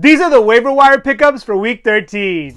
These are the waiver wire pickups for week 13.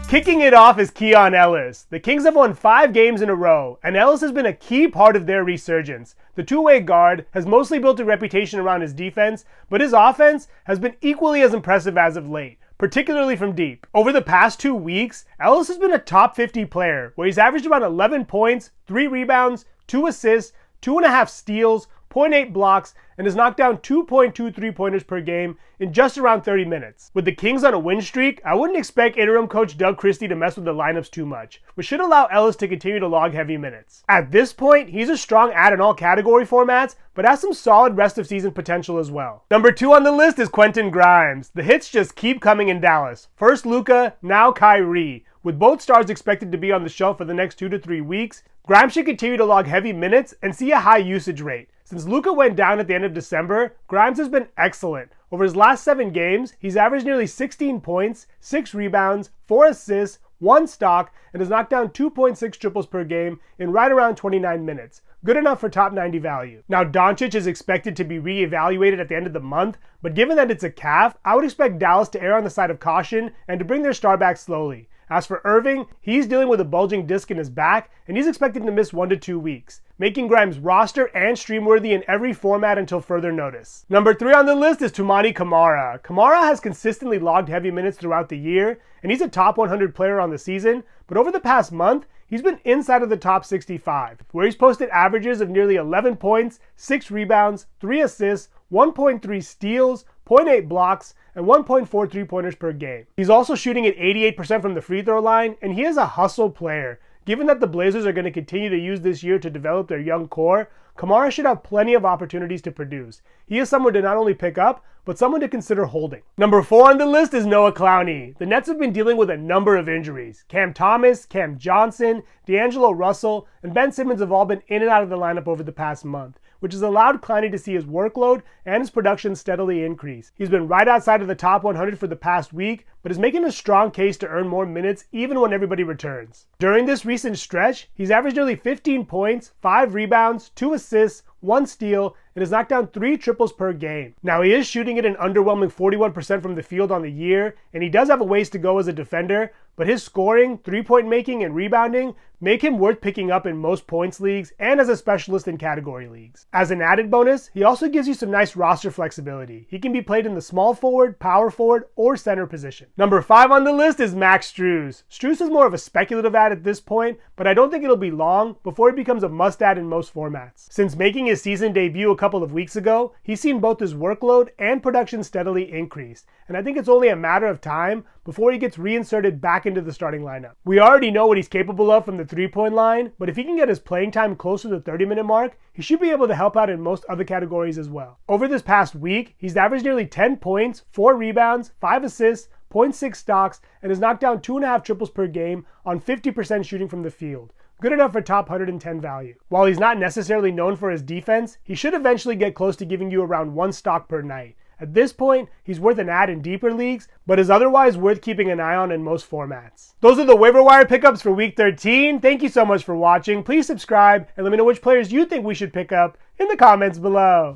Kicking it off is Keon Ellis. The Kings have won 5 games in a row, and Ellis has been a key part of their resurgence. The two-way guard has mostly built a reputation around his defense, but his offense has been equally as impressive as of late, particularly from deep. Over the past 2 weeks, Ellis has been a top 50 player, where he's averaged around 11 points, 3 rebounds, 2 assists, 2.5 steals, 0.8 blocks, and has knocked down 2.2 3-pointers per game in just around 30 minutes. With the Kings on a win streak, I wouldn't expect interim coach Doug Christie to mess with the lineups too much, which should allow Ellis to continue to log heavy minutes. At this point, he's a strong add in all category formats, but has some solid rest of season potential as well. Number 2 on the list is Quenton Grimes. The hits just keep coming in Dallas. First Luka, now Kyrie. With both stars expected to be on the shelf for the next 2 to 3 weeks, Grimes should continue to log heavy minutes and see a high usage rate. Since Luka went down at the end of December, Grimes has been excellent. Over his last 7 games, he's averaged nearly 16 points, 6 rebounds, 4 assists, 1 stock, and has knocked down 2.6 triples per game in right around 29 minutes. Good enough for top 90 value. Now, Doncic is expected to be re-evaluated at the end of the month, but given that it's a calf, I would expect Dallas to err on the side of caution and to bring their star back slowly. As for Irving, he's dealing with a bulging disc in his back, and he's expected to miss 1 to 2 weeks, making Grimes roster and stream-worthy in every format until further notice. Number 3 on the list is Tumani Kamar. Kamara has consistently logged heavy minutes throughout the year, and he's a top 100 player on the season, but over the past month, he's been inside of the top 65, where he's posted averages of nearly 11 points, 6 rebounds, 3 assists, 1.3 steals, 0.8 blocks, and 1.4 3-pointers per game. He's also shooting at 88% from the free throw line, and he is a hustle player. Given that the Blazers are going to continue to use this year to develop their young core, Kamara should have plenty of opportunities to produce. He is someone to not only pick up, but someone to consider holding. Number 4 on the list is Noah Clowney. The Nets have been dealing with a number of injuries. Cam Thomas, Cam Johnson, D'Angelo Russell, and Ben Simmons have all been in and out of the lineup over the past month, which has allowed Clowney to see his workload and his production steadily increase. He's been right outside of the top 100 for the past week, but is making a strong case to earn more minutes even when everybody returns. During this recent stretch, he's averaged nearly 15 points, 5 rebounds, 2 assists, 1 steal, and has knocked down 3 triples per game. Now, he is shooting at an underwhelming 41% from the field on the year, and he does have a ways to go as a defender, but his scoring, 3-point making, and rebounding make him worth picking up in most points leagues and as a specialist in category leagues. As an added bonus, he also gives you some nice roster flexibility. He can be played in the small forward, power forward, or center position. Number 5 on the list is Max Strus. Strus is more of a speculative add at this point, but I don't think it'll be long before he becomes a must-add in most formats. Since making his season debut a couple of weeks ago, he's seen both his workload and production steadily increase, and I think it's only a matter of time before he gets reinserted back into the starting lineup. We already know what he's capable of from the 3-point line, but if he can get his playing time closer to the 30-minute mark, he should be able to help out in most other categories as well. Over this past week, he's averaged nearly 10 points, 4 rebounds, 5 assists, 0.6 stocks, and has knocked down 2.5 triples per game on 50% shooting from the field. Good enough for top 110 value. While he's not necessarily known for his defense, he should eventually get close to giving you around 1 stock per night. At this point, he's worth an add in deeper leagues, but is otherwise worth keeping an eye on in most formats. Those are the waiver wire pickups for week 13. Thank you so much for watching. Please subscribe and let me know which players you think we should pick up in the comments below.